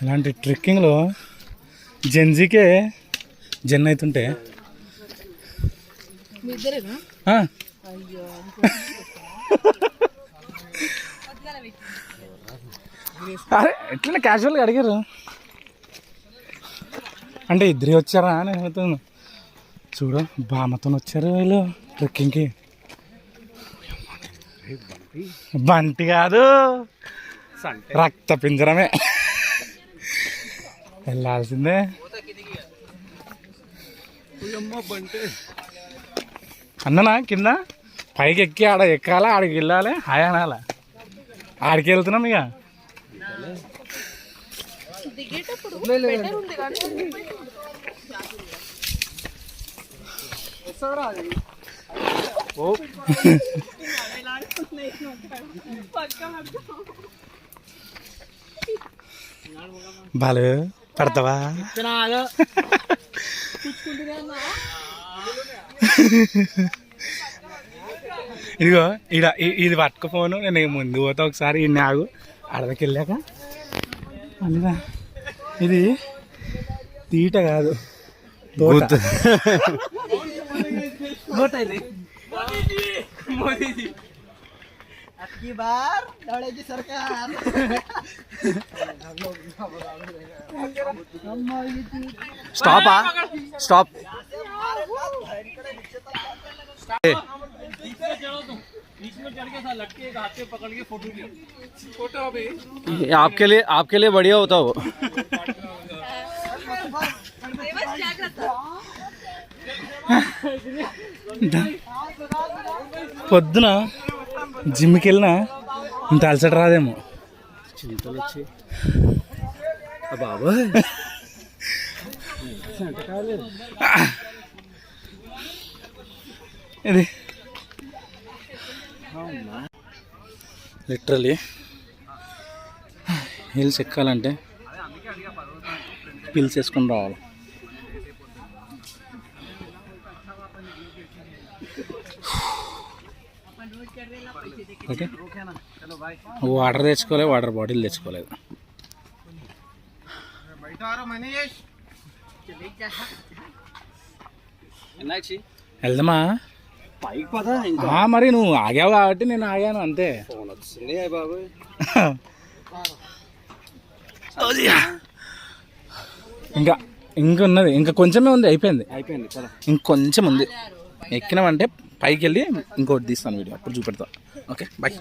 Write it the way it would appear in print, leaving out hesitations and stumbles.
ఇలాంటి ట్రెక్కింగ్లో జెన్జీకే జెన్ అవుతుంటే అరే ఎట్లా క్యాజువల్గా అడిగారు అంటే ఇద్దరే వచ్చారా అని అడుగుతాను. చూడు బామ్మతో వచ్చారు వీళ్ళు ట్రెక్కింగ్కి. బంటి కాదు రక్త పింజరమే, వెళ్ళాల్సిందే. అన్ననా కింద పైకి ఎక్కి ఆడ ఎక్కాలా, ఆడికి వెళ్ళాలి, హాయ్ అనాలా. ఆడికి వెళ్తున్నాం ఇక. బాలు పడతావా? ఇదిగో ఇది పట్టుకు ఫోను, నేను ముందు పోతా ఒకసారి ఇన్ని ఆగు అడవికి వెళ్ళాక మళ్ళీదా. ఇది తీట కాదు తోట. స్టాపా స్టాప్. आपके लिए बढ़िया होता वो. పొద్దున జిమ్కి వెళ్ళినా ఇంత అలసట రాదేమో. చింతలు వచ్చి బాబా ఇది లిటరలీ హిల్స్ ఎక్కాలంటే పిల్స్ వేసుకొని రావాలి. ఓకే, వాటర్ తెచ్చుకోలేదు, వాటర్ బాటిల్ తెచ్చుకోలేదు. వెళ్దామా? మరి నువ్వు ఆగావు కాబట్టి నేను ఆగాను అంతే. ఇంకున్నది, ఇంకా కొంచెమే ఉంది, అయిపోయింది. ఇంకొంచెం ఉంది. ఎక్కినామంటే పైకి వెళ్ళి ఇంకోటి తీస్తాను వీడియో, అప్పుడు చూపెడతా. Okay bye.